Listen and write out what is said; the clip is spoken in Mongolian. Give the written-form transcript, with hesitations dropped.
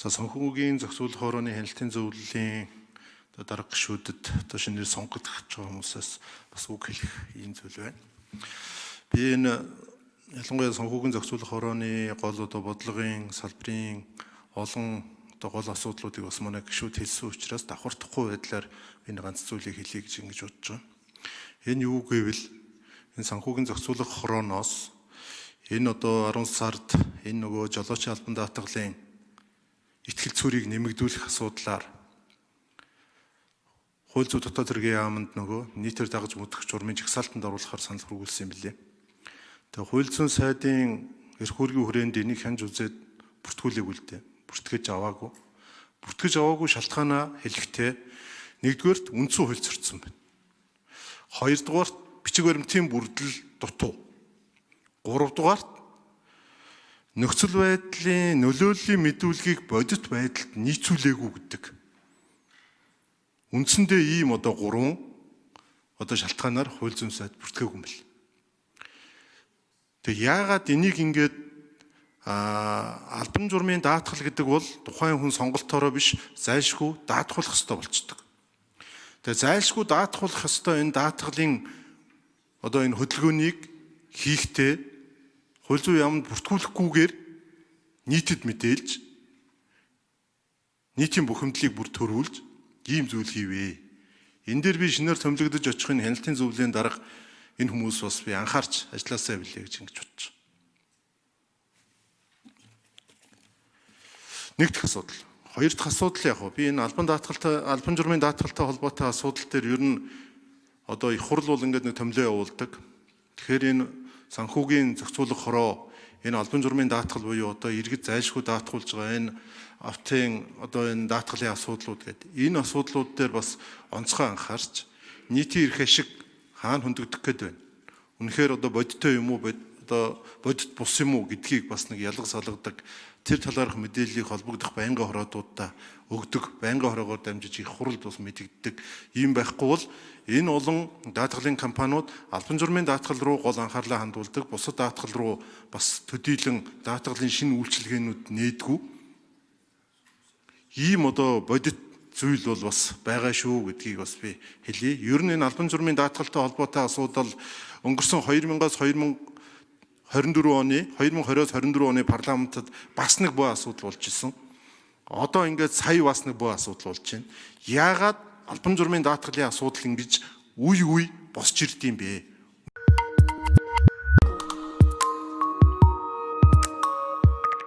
За санхүүгийн зохицуулах хорооны хяналтын зөвлөлийн дарга гишүүдэд шинээр сонгогдох хүмүүсээс бас үг хэлэх ийм зүйл байна. Би энэ ялангуяа санхүүгийн зохицуулах хорооны гол бодлогын салбарын олон гол асуудлуудыг бас манай гишүүд хэлсэн учраас давхардахгүй байдлаар энэ ганц зүйлийг хэлье гэж ингэж бодож байгаа. Энэ юу гэвэл энэ санхүүгийн зохицуулах хорооноос энэ 10 сард энэ жолоочийн албан даатгалын итгэл цүрийг нэмэгдүүлэх асуудлаар хууль зүйн дотоод хэргийн яамд нийтээр дагаж мэдэх журмын жагсаалтанд оруулахар санал хүргүүлсэн юм билээ. Тэгээ хууль зүйн сайдын эрх үүргийн хүрээнд энийг хянж үзээд бүртгүүлээгүй л дээ. Бүртгэж аваагүй. Бүртгэж аваагүй шалтгаанаа хэлэхдээ нэгдүгээрт үндсэн хууль зөрчсөн байна. Хоёрдугаарт бичиг баримтын бүрдэл дутуу. Гуравдугаарт нөхцөл байдлын нөлөөллийн мэдүүлгийг бодит байдалд нийцүүлээгүй гэдэг. Үндсэндээ ийм 3 шалтгаанаар хууль зүйн сайд бүртгээгүй юм бэл. Тэг яагаад энийг ингээд албан журмын даатгал гэдэг бол тухайн хүн сонголтоороо биш зайлшгүй даатгуулах ёстой болчдөг. Тэг зайлшгүй даатгуулах ёстой энэ даатгалын энэ хөдөлгөөнийг хийхдээ хууль зүйн яамд бүртгүүлэхгүйгээр нийтэд мэдээлж нийтийн бухимдлыг бүр төрүүлж ийм зүйл хийвээ. Энэ дээр би шинээр томилогдож очих энэ хяналтын зөвлөлийн дарга энэ хүмүүс бас би анхаарч ажилласаа билээ гэж ингэж бодож байна. Нэг дэх асуудал. Хоёр дахь асуудал яг би энэ албан журмын даатгалтай холбоотой асуудал дээр ер нь их хурл бол ингээд нэг томилоо явуулдаг. Тэгэхээр энэ санхүүгийн зохицуулах хороо энэ албан журмын даатгал буюу иргэд зайлшгүй даатгуулж байгаа энэ автын энэ даатгалын асуудлууд гэдэг. Энэ асуудлууд дээр бас онцгой анхаарч нийтийн эрх ашиг хаана хөндөгдөх гээд байна. Үнэхээр бодиттой юм уу бодит бус юм уу гэдгийг бас нэг ялга салгадаг тэр талаарх мэдээллийг холбогдох байнгын хороодуудаа өгдөг, байнгын хороогоор дамжиж их хуралд бас мэдэгддэг. Ийм байхгүй бол энэ олон даатгалын компаниуд албан журмын даатгал руу гол анхаарлаа хандуулдаг, бусад даатгал руу бас төдийлөн даатгалын шинэ үйлчилгээнүүд нээдгүү. Ийм бодит зүйл бол бас байгаа шүү гэдгийг бас би хэлье. Ер нь энэ албан журмын даатгалтай холбоотой асуудал өнгөрсөн 2020-24 оны парламентод бас нэг боо асуудал болж исэн. Одоо ингээд сая бас нэг боо асуудал болж байна. Яагаад албан журмын даатгалын асуудал ингэж үе босч ирд юм бэ?